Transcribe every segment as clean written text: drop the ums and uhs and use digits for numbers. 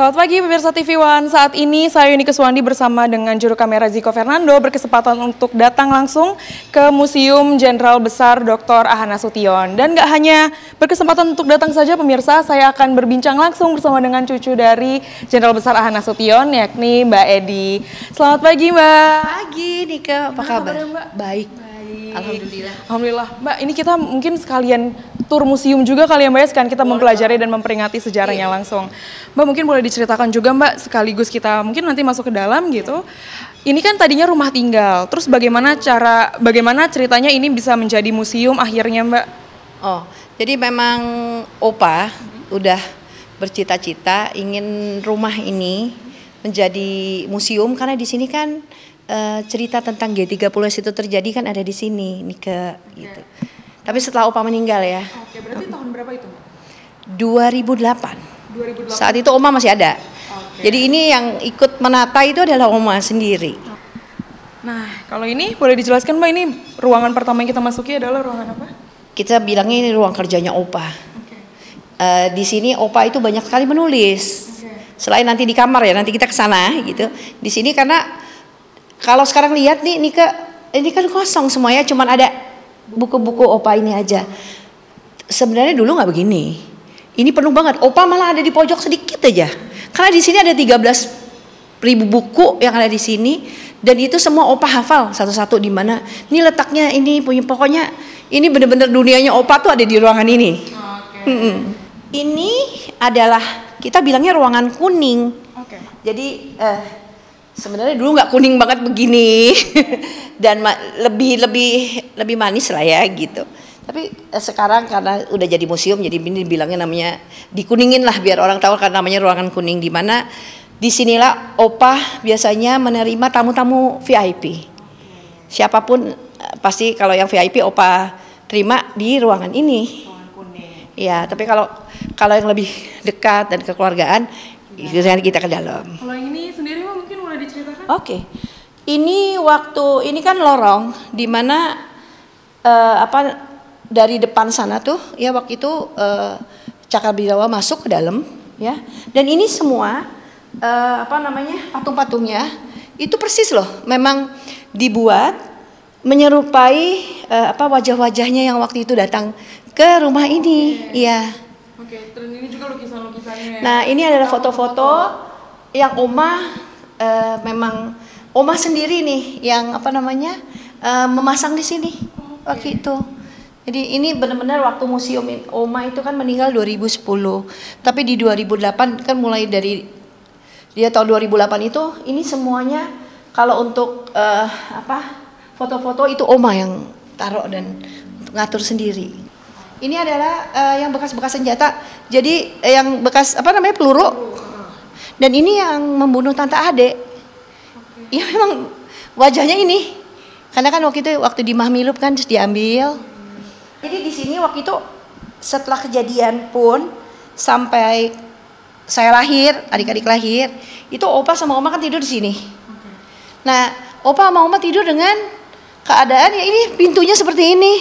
Selamat pagi pemirsa TV One. Saat ini saya Yuni Keswandi bersama dengan juru kamera Ziko Fernando berkesempatan untuk datang langsung ke Museum Jenderal Besar Dr. Ahana Sution. Dan nggak hanya berkesempatan untuk datang saja pemirsa, saya akan berbincang langsung bersama dengan cucu dari Jenderal Besar Ahana Sution, yakni Mbak Edi. Selamat pagi Mbak. Pagi Nika, apa kabar? Mbak? Baik. Alhamdulillah. Alhamdulillah. Mbak, ini kita mungkin sekalian tur museum juga kali ya Mbak ya, sekarang kita mempelajari dan memperingati sejarahnya langsung. Mbak mungkin boleh diceritakan juga Mbak, sekaligus kita mungkin nanti masuk ke dalam gitu. Ini kan tadinya rumah tinggal, terus bagaimana ceritanya ini bisa menjadi museum akhirnya Mbak? Oh, jadi memang Opa udah bercita-cita ingin rumah ini menjadi museum karena di sini kan cerita tentang G30 itu terjadi kan ada di sini, Nika gitu. Tapi setelah Opa meninggal ya. Oke, berarti tahun berapa itu Mbak? 2008. Saat itu Oma masih ada. Jadi ini yang ikut menata itu adalah Oma sendiri. Nah, kalau ini boleh dijelaskan Mbak, ini ruangan pertama yang kita masuki adalah ruangan apa? Kita bilangnya ini ruang kerjanya Opa. Di sini Opa itu banyak sekali menulis. Selain nanti di kamar ya, nanti kita ke sana gitu. Di sini karena kalau sekarang lihat nih Nika, ini kan kosong semuanya, cuman ada buku-buku Opa ini aja. Sebenarnya dulu nggak begini. Ini penuh banget. Opa malah ada di pojok sedikit aja. Karena di sini ada 13.000 buku yang ada di sini dan itu semua Opa hafal satu-satu di mana. Ini letaknya ini punya pokoknya ini benar-benar dunianya Opa tuh ada di ruangan ini. Ini adalah kita bilangnya ruangan kuning. Jadi sebenarnya dulu nggak kuning banget begini dan lebih manis lah ya gitu. Tapi sekarang karena udah jadi museum, jadi ini bilangnya namanya dikuningin lah biar orang tahu kan namanya ruangan kuning, di mana disinilah Opa biasanya menerima tamu-tamu VIP. Siapapun pasti kalau yang VIP Opa terima di ruangan ini. Ya, tapi kalau yang lebih dekat dan kekeluargaan kita ke dalam. Kalau ini sendiri mungkin boleh diceritakan? Oke. Ini kan lorong di mana dari depan sana tuh ya waktu itu Cakrabidawa masuk ke dalam ya. Dan ini semua patung-patungnya itu persis loh memang dibuat menyerupai wajah-wajahnya yang waktu itu datang ke rumah ini. Iya. Oke, dan ini juga lukisan-lukisannya. Nah, ini adalah foto-foto yang Oma memang Oma sendiri nih yang memasang di sini waktu itu. Jadi ini benar-benar waktu museum Oma itu kan meninggal 2010. Tapi di 2008 kan mulai dari dia tahun 2008 itu ini semuanya kalau untuk foto-foto itu Oma yang taruh dan ngatur sendiri. Ini adalah yang bekas-bekas senjata. Jadi yang bekas peluru. Dan ini yang membunuh Tante Ade. Ya memang wajahnya ini. Karena kan waktu di Mahmilub kan terus diambil. Jadi di sini waktu itu setelah kejadian pun sampai saya lahir, adik-adik lahir, itu Opa sama Oma kan tidur di sini. Nah, Opa sama Oma tidur dengan keadaan ya ini pintunya seperti ini.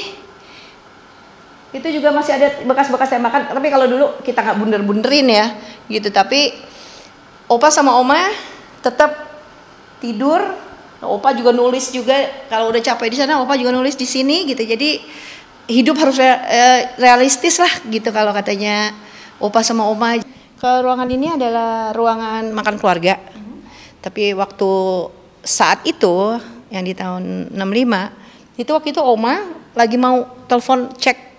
Itu juga masih ada bekas-bekas tembakan, tapi kalau dulu kita nggak bunder-bunderin ya, gitu. Tapi Opa sama Oma tetap tidur. Opa juga nulis juga kalau udah capek di sana, Opa juga nulis di sini, gitu. Jadi hidup harus realistis lah, gitu kalau katanya Opa sama Oma. Ke ruangan ini adalah ruangan makan keluarga. Tapi waktu saat itu yang di tahun 65 itu waktu itu Oma lagi mau telepon cek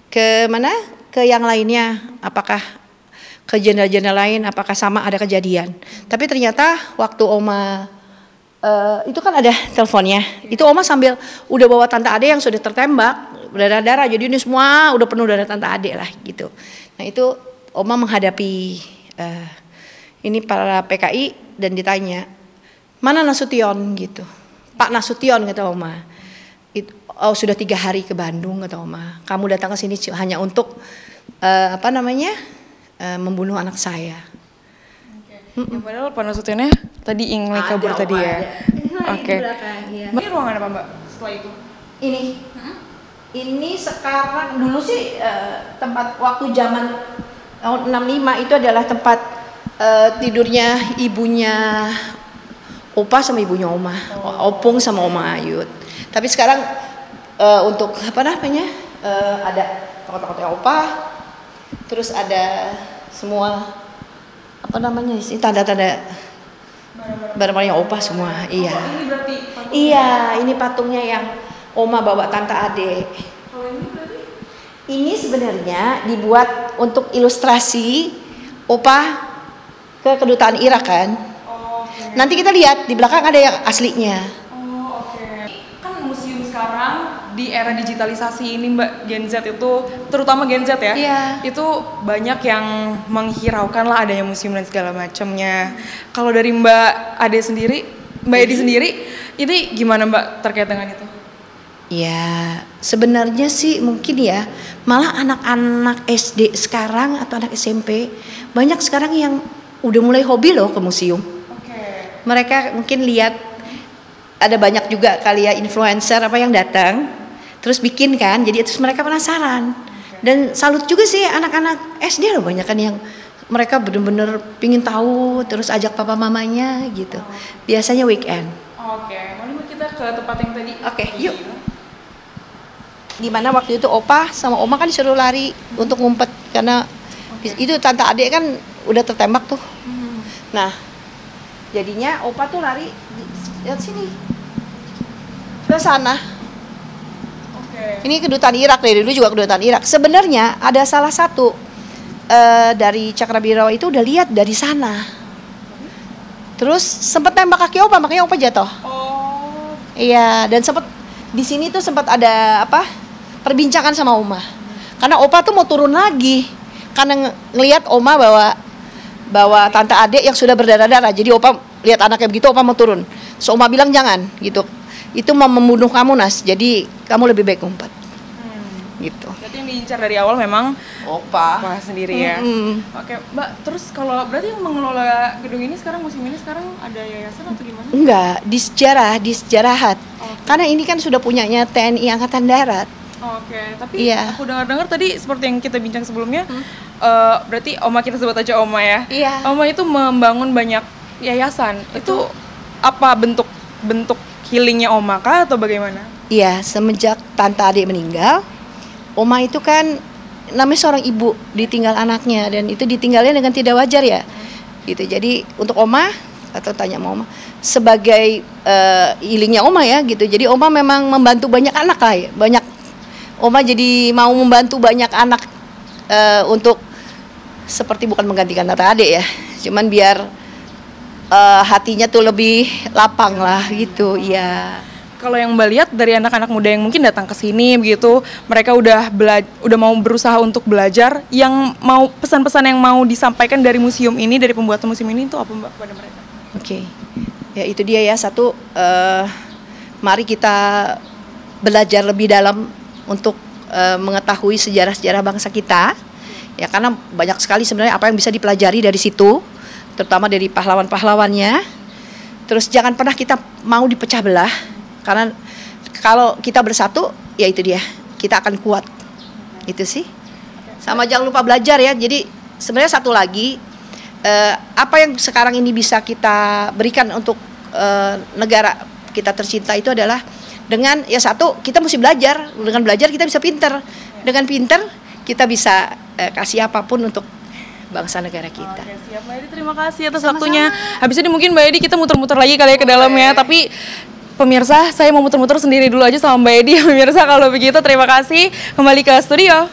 ke mana, ke yang lainnya, apakah ke jenderal-jenderal lain, apakah sama ada kejadian. Tapi ternyata waktu Oma itu kan ada teleponnya, itu Oma sambil udah bawa Tante Ade yang sudah tertembak, berdarah-darah, jadi ini semua udah penuh darah Tante Ade lah gitu. Nah itu Oma menghadapi ini para PKI dan ditanya, mana Nasution gitu, Pak Nasution kata Oma. Sudah 3 hari ke Bandung kata Oma. Kamu datang ke sini hanya untuk membunuh anak saya. Yang padahal Pak Nasutionnya tadi ingin kabur tadi ya. Oke. Ini ruangan apa Mbak setelah itu? Ini sekarang dulu sih tempat waktu zaman tahun 65 itu adalah tempat tidurnya ibunya Opa sama ibunya Oma, Opung sama Oma Ayut. Tapi sekarang untuk apa namanya ada tokoh-tokohnya Opa, terus ada semua apa namanya sih tanda-tanda barang-barangnya Opa semua. Iya. Ini berarti Iya, ini patungnya yang Oma bawa tante Ade. kalau ini berarti Ini sebenarnya dibuat untuk ilustrasi Opa ke kedutaan Irak kan. oke. Nanti kita lihat di belakang ada yang aslinya. Oh, oke. Kan museum sekarang di era digitalisasi ini Mbak, Gen Z itu, terutama Gen Z ya, Iya. itu banyak yang menghiraukan lah adanya museum dan segala macamnya. Kalau dari Mbak Ade sendiri, Mbak Edi sendiri, ini gimana Mbak terkait dengan itu? Ya, sebenarnya sih mungkin ya, malah anak-anak SD sekarang atau anak SMP banyak sekarang yang udah mulai hobi loh ke museum. Oke. Mereka mungkin lihat ada banyak juga kali ya influencer apa yang datang, terus bikin kan, jadi terus mereka penasaran. Dan salut juga sih anak-anak SD loh banyak kan yang mereka bener-bener pingin tahu, terus ajak papa mamanya gitu. Biasanya weekend. Oke, mari kita ke tempat yang tadi. Oke, yuk. Dimana waktu itu Opa sama Oma kan disuruh lari untuk ngumpet karena itu tante adik kan udah tertembak tuh. Nah, jadinya Opa tuh lari lihat sini ke sana. Oke. Ini kedutaan Irak dari dulu juga kedutaan Irak. Sebenarnya ada salah satu dari Cakrabirawa itu udah lihat dari sana. Terus sempat tembak kaki Opa, makanya Opa jatuh. Oh. Iya, dan sempat di sini tuh sempat ada apa? Perbincangan sama Oma. Karena Opa tuh mau turun lagi. Karena ngelihat Oma bawa tante adik yang sudah berdarah-darah. Jadi Opa lihat anaknya begitu, Opa mau turun. So Oma bilang jangan gitu. Itu mau membunuh kamu Nas. Jadi kamu lebih baik ngumpet. Gitu. Berarti yang diincar dari awal memang Opa. Opa sendiri ya. Oke, Mbak. Terus kalau berarti yang mengelola gedung ini sekarang, museum ini sekarang ada yayasan atau gimana? Enggak, di Sejarahat. Karena ini kan sudah punyanya TNI Angkatan Darat. Oke, tapi Iya. aku dengar-dengar tadi seperti yang kita bincang sebelumnya, berarti Oma, kita sebut aja Oma ya. Iya. Oma itu membangun banyak yayasan. Itu apa bentuk healingnya Oma kah atau bagaimana? Iya, semenjak tante adik meninggal, Oma itu kan namanya seorang ibu ditinggal anaknya dan itu ditinggalnya dengan tidak wajar ya. Gitu. Jadi untuk Oma atau tanya sama Oma sebagai healingnya Oma ya gitu. Jadi Oma memang membantu banyak anak lah ya, banyak. Oma jadi mau membantu banyak anak untuk seperti bukan menggantikan tante adik ya, cuman biar hatinya tuh lebih lapang lah gitu, ya. Kalau yang Mbak lihat dari anak-anak muda yang mungkin datang ke sini begitu, mereka udah mau berusaha untuk belajar, yang mau pesan-pesan yang mau disampaikan dari museum ini, dari pembuatan museum ini itu apa Mbak kepada mereka? Oke. Ya itu dia ya, satu mari kita belajar lebih dalam untuk mengetahui sejarah-sejarah bangsa kita. Ya karena banyak sekali sebenarnya apa yang bisa dipelajari dari situ, terutama dari pahlawan-pahlawannya. Terus jangan pernah kita mau dipecah belah, karena kalau kita bersatu, ya itu dia, kita akan kuat. Itu sih. Sama jangan lupa belajar ya. Jadi sebenarnya satu lagi, apa yang sekarang ini bisa kita berikan untuk negara kita tercinta itu adalah dengan ya satu, kita mesti belajar. Dengan belajar kita bisa pinter. Dengan pinter kita bisa kasih apapun untuk bangsa negara kita. Oke, siap Mbak Edi, terima kasih atas waktunya. Habis ini mungkin Mbak Edi kita muter-muter lagi kali ya ke dalamnya. Tapi pemirsa, saya mau muter-muter sendiri dulu aja sama Mbak Edi. Pemirsa, kalau begitu terima kasih. Kembali ke studio.